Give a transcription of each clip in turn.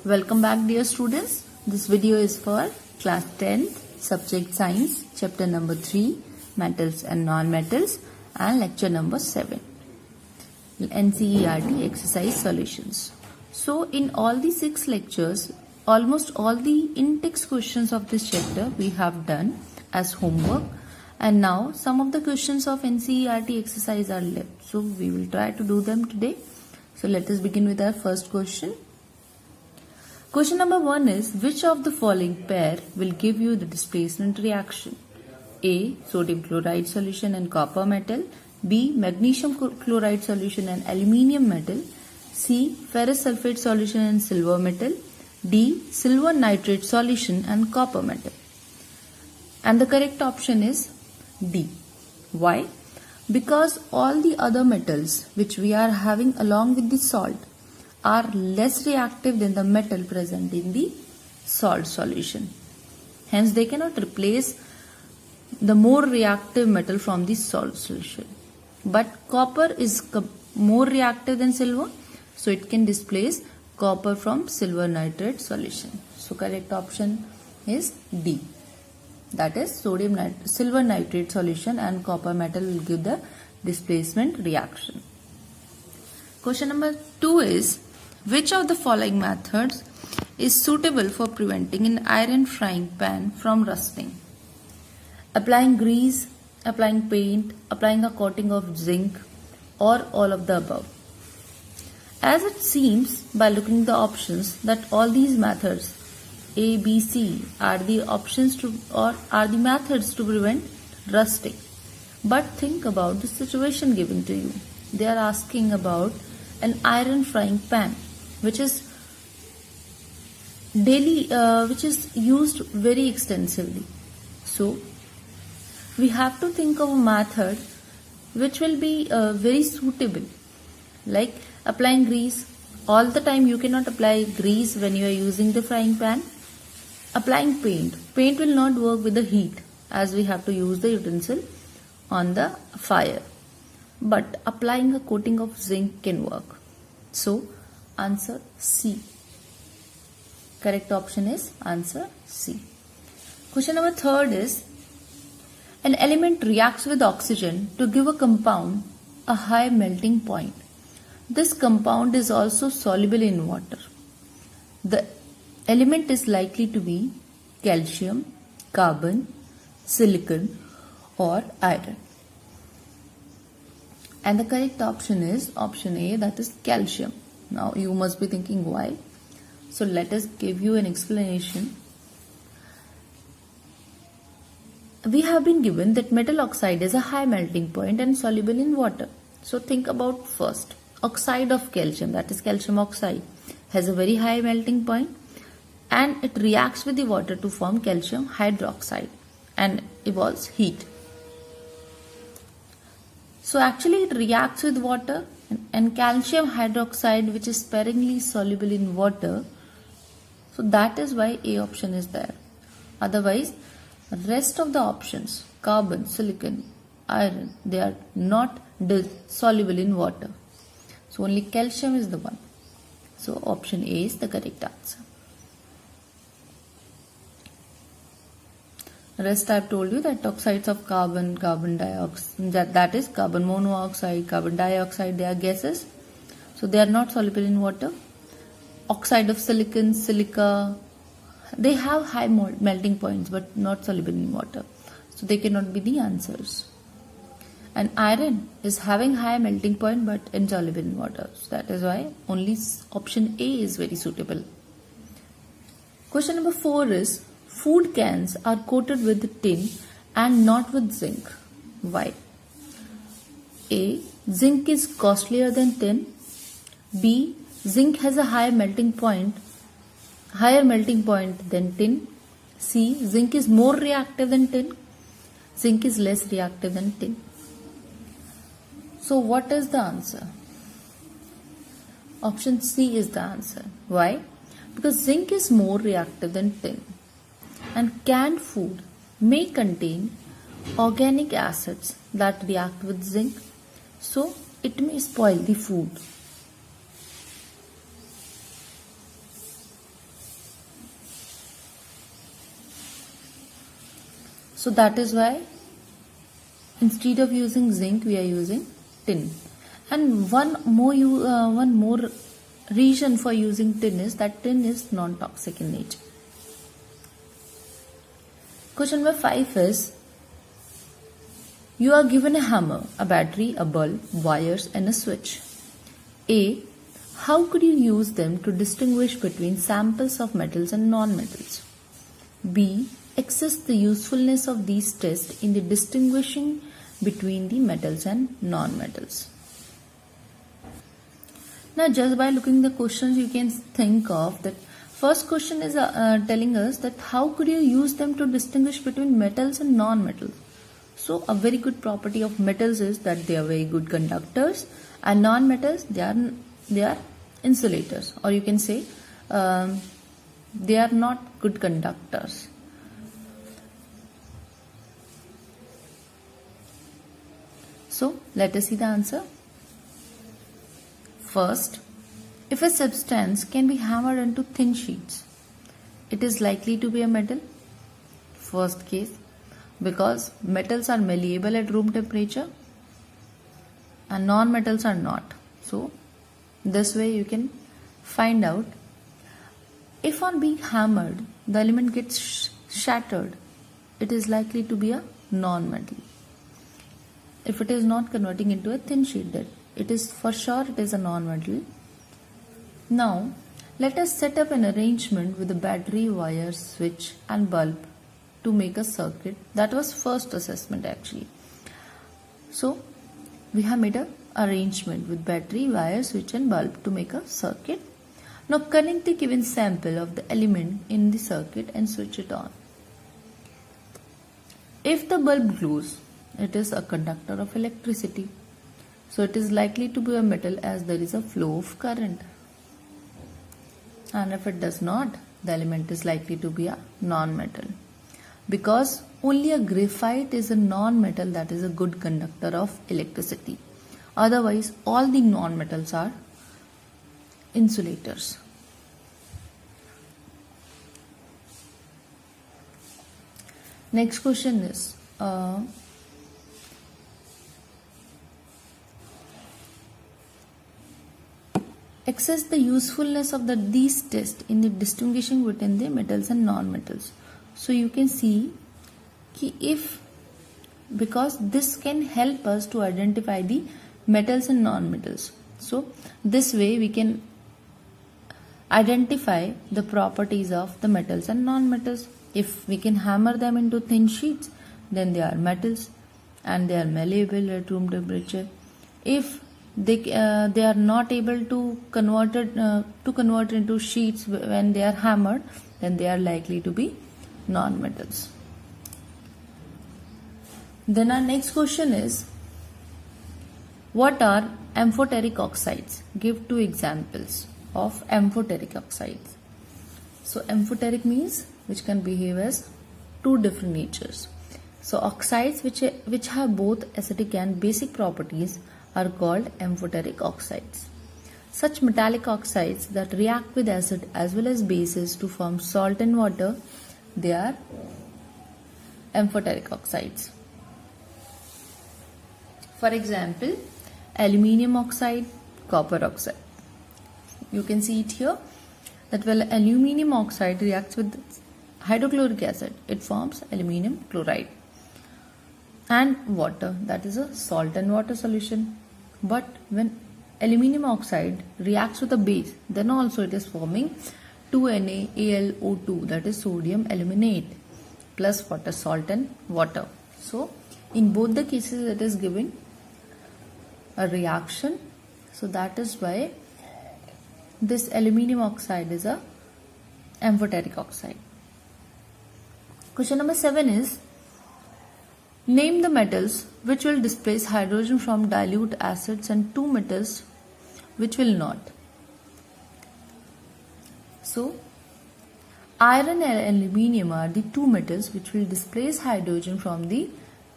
Welcome back, dear students. This video is for class 10th, subject science, chapter number 3, metals and non-metals, and lecture number 7, NCERT exercise solutions. So in all the 6 lectures, almost all the in-text questions of this chapter we have done as homework, and now some of the questions of NCERT exercise are left. So we will try to do them today. So let us begin with our first question. Question number 1 is, which of the following pair will give you the displacement reaction? A. Sodium chloride solution and copper metal. B. Magnesium chloride solution and aluminium metal. C. Ferrous sulfate solution and silver metal. D. Silver nitrate solution and copper metal. And the correct option is D. Why? Because all the other metals which we are having along with the salt are less reactive than the metal present in the salt solution. Hence, they cannot replace the more reactive metal from the salt solution. But copper is more reactive than silver, so it can displace copper from silver nitrate solution. So, correct option is D. That is, silver nitrate solution and copper metal will give the displacement reaction. Question number 2 is, which of the following methods is suitable for preventing an iron frying pan from rusting? Applying grease, applying paint, applying a coating of zinc, or all of the above. As it seems by looking at the options that all these methods A, B, C are the options to or are the methods to prevent rusting. But think about the situation given to you. They are asking about an iron frying pan, which is used very extensively. So we have to think of a method which will be very suitable, like applying grease. All the time you cannot apply grease when you are using the frying pan. Applying paint. Paint will not work with the heat, as we have to use the utensil on the fire. But applying a coating of zinc can work. So answer C. Correct option is answer C. Question number 3 is, an element reacts with oxygen to give a compound a high melting point. This compound is also soluble in water. The element is likely to be calcium, carbon, silicon, or iron. And the correct option is option A, that is calcium. Now you must be thinking why. So let us give you an explanation. We have been given that metal oxide is a high melting point and soluble in water. So think about first, oxide of calcium, that is calcium oxide, has a very high melting point and it reacts with the water to form calcium hydroxide and evolves heat. So actually it reacts with water, and calcium hydroxide, which is sparingly soluble in water, so that is why A option is there. Otherwise, rest of the options, carbon, silicon, iron, they are not soluble in water. So only calcium is the one. So option A is the correct answer. Rest I have told you that oxides of carbon, carbon dioxide, that is carbon monoxide, carbon dioxide, they are gases. So they are not soluble in water. Oxide of silicon, silica, they have high melting points but not soluble in water. So they cannot be the answers. And iron is having high melting point but insoluble in water. So that is why only option A is very suitable. Question number 4 is, food cans are coated with tin and not with zinc. Why? A. Zinc is costlier than tin. B. Zinc has a higher melting point than tin. C. Zinc is more reactive than tin. Zinc is less reactive than tin. So what is the answer? Option C is the answer. Why? Because zinc is more reactive than tin. And canned food may contain organic acids that react with zinc, so it may spoil the food. So that is why instead of using zinc we are using tin. And one more reason for using tin is that tin is non-toxic in nature. Question number 5 is, you are given a hammer, a battery, a bulb, wires and a switch. A. How could you use them to distinguish between samples of metals and non-metals? B. Assess the usefulness of these tests in the distinguishing between the metals and non-metals. Now just by looking the questions you can think of that first question is telling us that how could you use them to distinguish between metals and non-metals. So a very good property of metals is that they are very good conductors, and non-metals they are insulators, or you can say they are not good conductors. So let us see the answer. First, if a substance can be hammered into thin sheets, it is likely to be a metal. First case, because metals are malleable at room temperature and non-metals are not. So this way you can find out. If on being hammered the element gets shattered, it is likely to be a non-metal. If it is not converting into a thin sheet, then it is for sure it is a non-metal. Now let us set up an arrangement with the battery, wire, switch and bulb to make a circuit. That was first assessment actually. So we have made an arrangement with battery, wire, switch and bulb to make a circuit. Now connect the given sample of the element in the circuit and switch it on. If the bulb glows, it is a conductor of electricity. So it is likely to be a metal as there is a flow of current. And if it does not, the element is likely to be a non-metal. Because only a graphite is a non-metal that is a good conductor of electricity. Otherwise, all the non-metals are insulators. Next question is, assess the usefulness of these tests in the distinguishing between the metals and non-metals. So you can see if, because this can help us to identify the metals and non-metals. So this way we can identify the properties of the metals and non-metals. If we can hammer them into thin sheets, then they are metals and they are malleable at room temperature. If they are not able to convert into sheets when they are hammered, then they are likely to be non-metals. Then our next question is, what are amphoteric oxides? Give 2 examples of amphoteric oxides. So amphoteric means which can behave as 2 different natures. So oxides which have both acidic and basic properties are called amphoteric oxides. Such metallic oxides that react with acid as well as bases to form salt and water, they are amphoteric oxides. For example, aluminium oxide, copper oxide. You can see it here that when aluminium oxide reacts with hydrochloric acid, it forms aluminium chloride. And water, that is a salt and water solution. But when aluminium oxide reacts with a base, then also it is forming 2NaAlO2, that is sodium aluminate, plus water, salt and water. So in both the cases it is giving a reaction. So that is why this aluminium oxide is a amphoteric oxide. Question number 7 is, name the metals which will displace hydrogen from dilute acids and 2 metals which will not. So iron and aluminium are the 2 metals which will displace hydrogen from the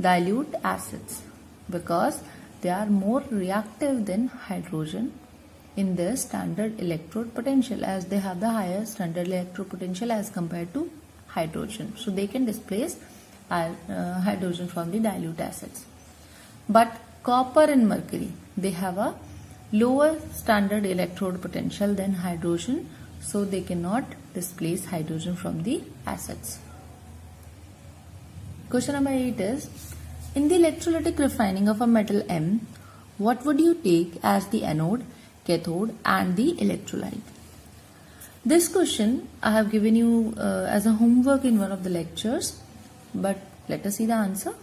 dilute acids because they are more reactive than hydrogen in their standard electrode potential, as they have the higher standard electrode potential as compared to hydrogen. So they can displace hydrogen from the dilute acids. But copper and mercury, they have a lower standard electrode potential than hydrogen, so they cannot displace hydrogen from the acids. Question number 8 is, in the electrolytic refining of a metal M, what would you take as the anode, cathode and the electrolyte? This question I have given you as a homework in one of the lectures, but let us see the answer.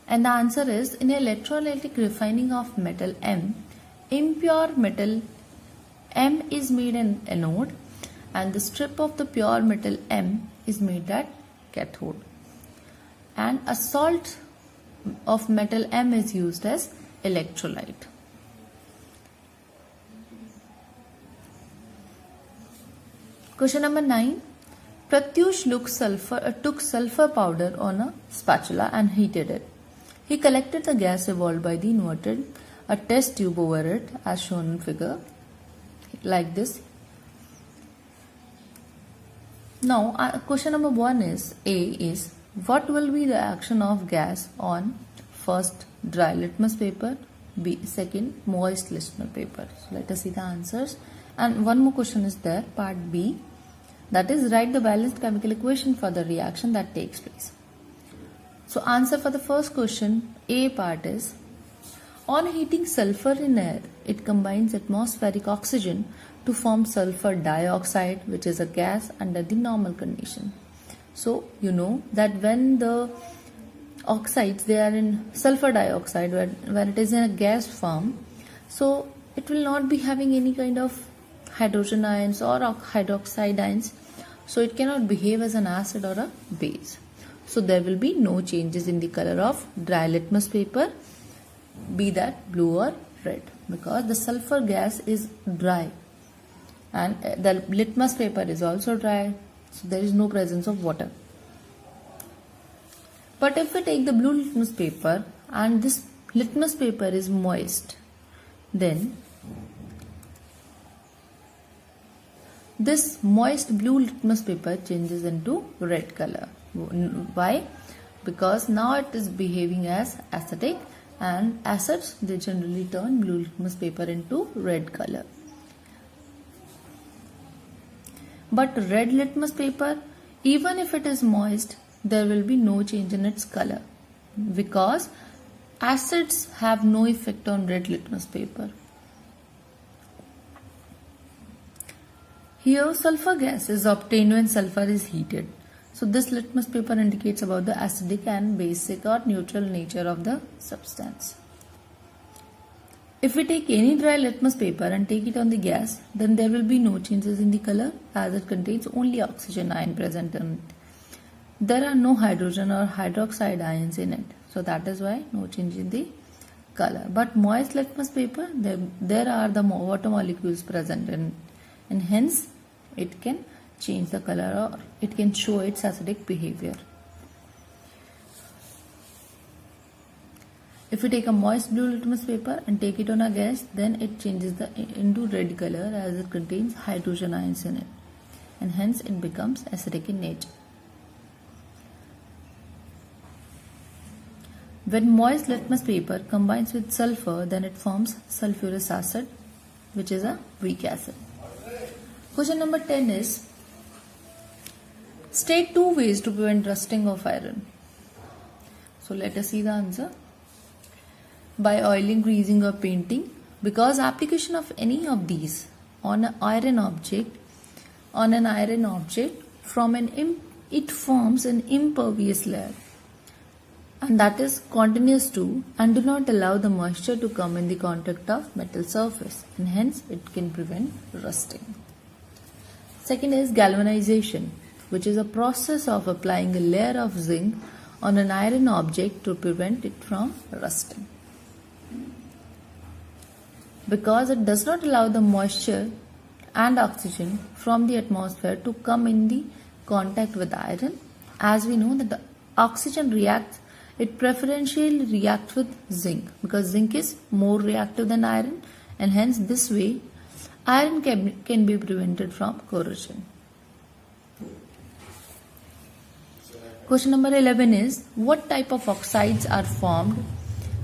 And the answer is, in electrolytic refining of metal M, impure metal M is made an anode and the strip of the pure metal M is made at cathode. And a salt of metal M is used as electrolyte. Question number 9. Pratyush took sulfur powder on a spatula and heated it. He collected the gas evolved by the inverted a test tube over it as shown in figure like this. Now question number 1 is, A is, what will be the action of gas on first dry litmus paper, B second moist litmus paper? So let us see the answers. And one more question is there, part B, that is, write the balanced chemical equation for the reaction that takes place. So answer for the first question, A part is, on heating sulfur in air, it combines atmospheric oxygen to form sulfur dioxide, which is a gas under the normal condition. So you know that when the oxides, they are in sulfur dioxide, when it is in a gas form, so it will not be having any kind of hydrogen ions or hydroxide ions, so it cannot behave as an acid or a base. So there will be no changes in the color of dry litmus paper, be that blue or red, because the sulfur gas is dry and the litmus paper is also dry, so there is no presence of water. But if we take the blue litmus paper and this litmus paper is moist, then this moist blue litmus paper changes into red color. Why? Because now it is behaving as acidic, and acids, they generally turn blue litmus paper into red color. But red litmus paper, even if it is moist, there will be no change in its color, because acids have no effect on red litmus paper. Here sulfur gas is obtained when sulfur is heated. So this litmus paper indicates about the acidic and basic or neutral nature of the substance. If we take any dry litmus paper and take it on the gas, then there will be no changes in the color as it contains only oxygen ion present in it. There are no hydrogen or hydroxide ions in it, so that is why no change in the color. But moist litmus paper, there are the water molecules present in it, and hence it can change the color or it can show its acidic behavior. If we take a moist blue litmus paper and take it on a gas, then it changes into red color as it contains hydrogen ions in it, and hence it becomes acidic in nature. When moist litmus paper combines with sulfur, then it forms sulfurous acid, which is a weak acid. Question number 10 is, state 2 ways to prevent rusting of iron. So let us see the answer. By oiling, greasing or painting, because application of any of these on an iron object from it forms an impervious layer, and that is continuous to and do not allow the moisture to come in the contact of metal surface, and hence it can prevent rusting. Second is galvanization, which is a process of applying a layer of zinc on an iron object to prevent it from rusting. Because it does not allow the moisture and oxygen from the atmosphere to come in the contact with iron, as we know that the oxygen reacts, it preferentially reacts with zinc, because zinc is more reactive than iron, and hence this way iron can be prevented from corrosion. Question number 11 is, what type of oxides are formed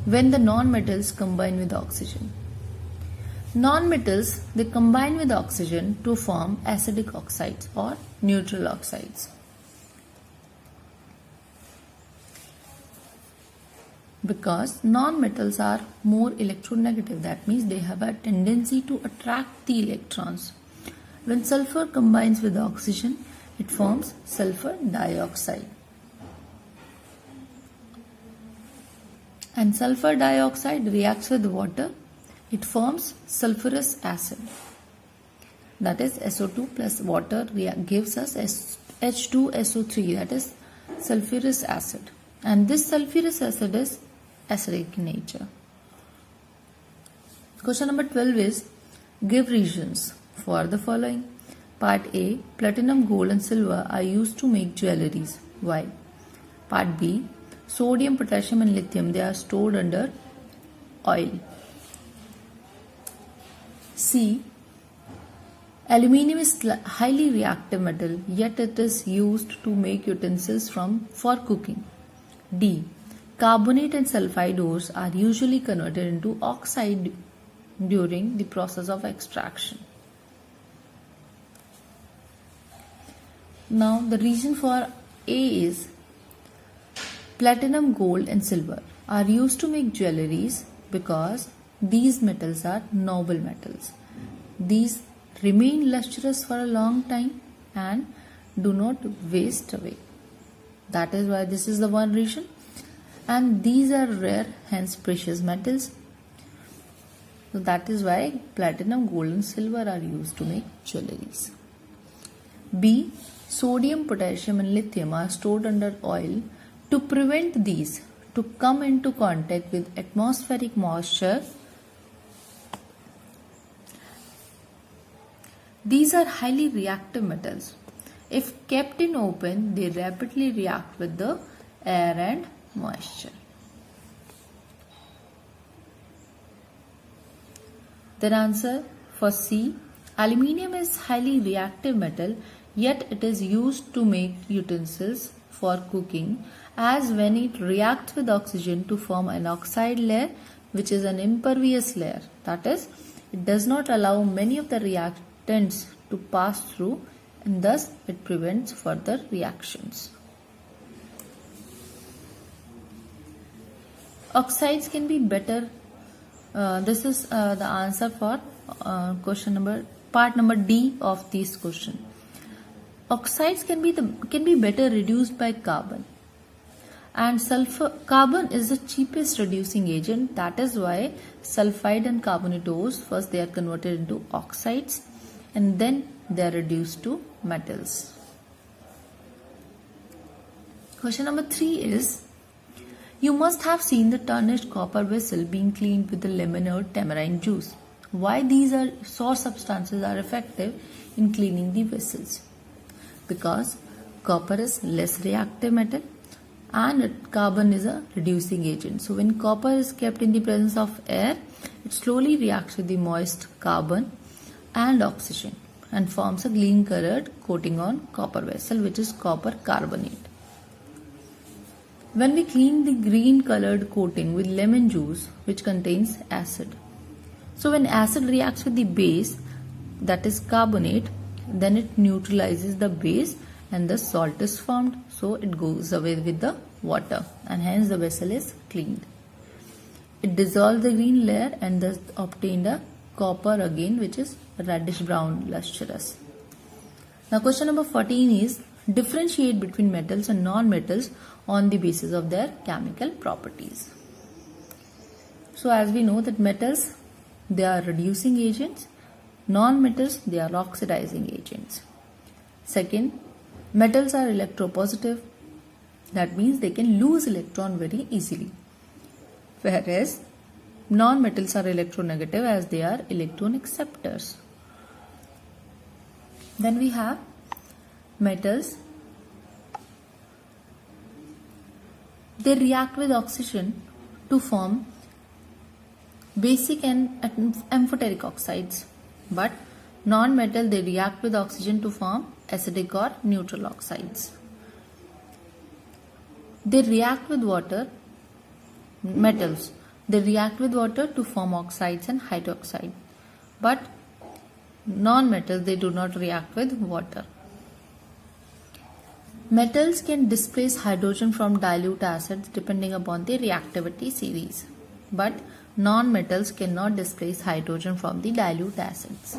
when the non-metals combine with oxygen? Non-metals, they combine with oxygen to form acidic oxides or neutral oxides. Because non-metals are more electronegative, that means they have a tendency to attract the electrons. When sulfur combines with oxygen, it forms sulfur dioxide. And sulfur dioxide reacts with water, it forms sulfurous acid. That is SO2 plus water gives us H2SO3, that is sulfurous acid. And this sulfurous acid is acidic in nature. Question number 12 is, give reasons for the following. Part A, platinum, gold and silver are used to make jewelries. Why? Part B, sodium, potassium and lithium, they are stored under oil. C, aluminium is highly reactive metal, yet it is used to make utensils for cooking. D, carbonate and sulfide ores are usually converted into oxide during the process of extraction. Now the reason for A is, platinum, gold and silver are used to make jewelries because these metals are noble metals. These remain lustrous for a long time and do not waste away. That is why this is the one reason. And these are rare, hence precious metals. So that is why platinum, gold and silver are used to make jewelries. B, sodium, potassium and lithium are stored under oil to prevent these to come into contact with atmospheric moisture. These are highly reactive metals. If kept in open, they rapidly react with the air and moisture. Their answer for C, aluminium is highly reactive metal, yet it is used to make utensils for cooking, as when it reacts with oxygen to form an oxide layer, which is an impervious layer. That is, it does not allow many of the reactants to pass through, and thus it prevents further reactions. Oxides can be better. This is the answer for part number D of this question. Oxides can be better reduced by carbon, and carbon is the cheapest reducing agent. That is why sulfide and carbonate ores, first they are converted into oxides and then they are reduced to metals. Question number 3 is, you must have seen the tarnished copper vessel being cleaned with the lemon or tamarind juice. Why these sour substances are effective in cleaning the vessels? Because copper is less reactive metal and carbon is a reducing agent. So when copper is kept in the presence of air, it slowly reacts with the moist carbon and oxygen and forms a green colored coating on copper vessel, which is copper carbonate. When we clean the green colored coating with lemon juice, which contains acid, so when acid reacts with the base, that is carbonate, then it neutralizes the base and the salt is formed, so it goes away with the water and hence the vessel is cleaned. It dissolves the green layer and thus obtained a copper again, which is reddish brown lustrous. Now question number 14 is, differentiate between metals and non-metals on the basis of their chemical properties. So as we know that metals, they are reducing agents, non-metals, they are oxidizing agents. Second, metals are electropositive, that means they can lose electron very easily, whereas non-metals are electronegative as they are electron acceptors. Then we have metals, they react with oxygen to form basic and amphoteric oxides, but non-metal, they react with oxygen to form acidic or neutral oxides. they react with water, metals, they react with water to form oxides and hydroxide. But non-metals, they do not react with water. Metals can displace hydrogen from dilute acids depending upon the reactivity series. But non-metals cannot displace hydrogen from the dilute acids.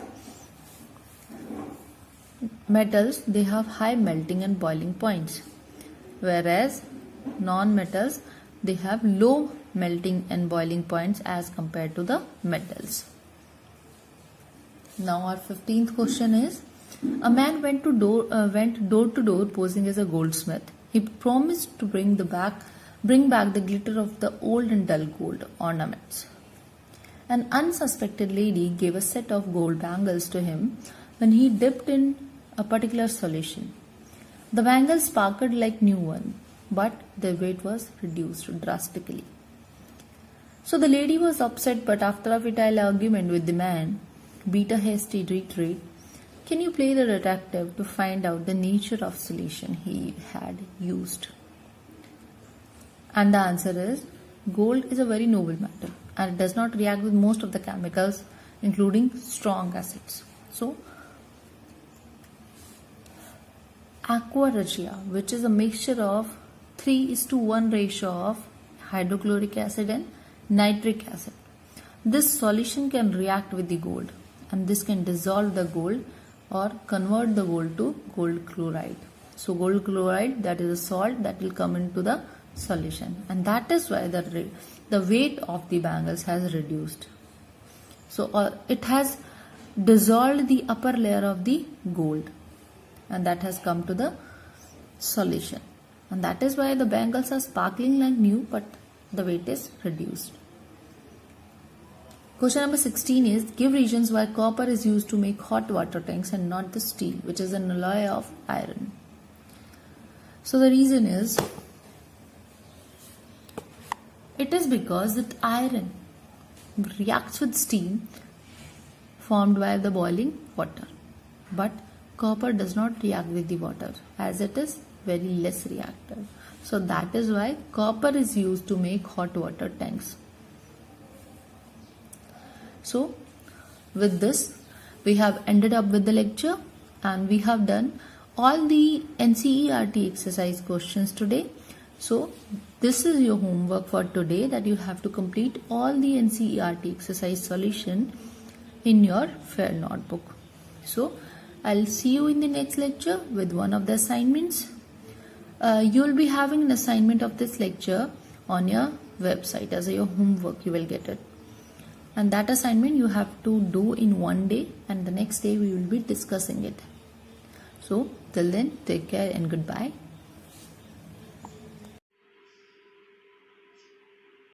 Metals, they have high melting and boiling points, whereas non-metals, they have low melting and boiling points as compared to the metals. Now our 15th question is, a man went door to door posing as a goldsmith. He promised to bring back the glitter of the old and dull gold ornaments. An unsuspected lady gave a set of gold bangles to him when he dipped in a particular solution. The bangles sparkled like new ones, but their weight was reduced drastically. So the lady was upset, but after a futile argument with the man, beat a hasty retreat. Can you play the detective to find out the nature of solution he had used? And the answer is, gold is a very noble metal and it does not react with most of the chemicals, including strong acids. So, aqua regia, which is a mixture of 3:1 ratio of hydrochloric acid and nitric acid. This solution can react with the gold, and this can dissolve the gold or convert the gold to gold chloride. So gold chloride, that is a salt that will come into the solution, and that is why the weight of the bangles has reduced. So it has dissolved the upper layer of the gold, and that has come to the solution, and that is why the bangles are sparkling like new, but the weight is reduced. Question number 16 is, give reasons why copper is used to make hot water tanks and not the steel, which is an alloy of iron. So the reason is, it is because that iron reacts with steam formed by the boiling water, but copper does not react with the water as it is very less reactive. So that is why copper is used to make hot water tanks. So with this, we have ended up with the lecture, and we have done all the NCERT exercise questions today. So this is your homework for today, that you have to complete all the NCERT exercise solution in your fair notebook. So I'll see you in the next lecture with one of the assignments. You will be having an assignment of this lecture on your website as your homework. You will get it. And that assignment you have to do in one day, and the next day we will be discussing it. So till then, take care and goodbye.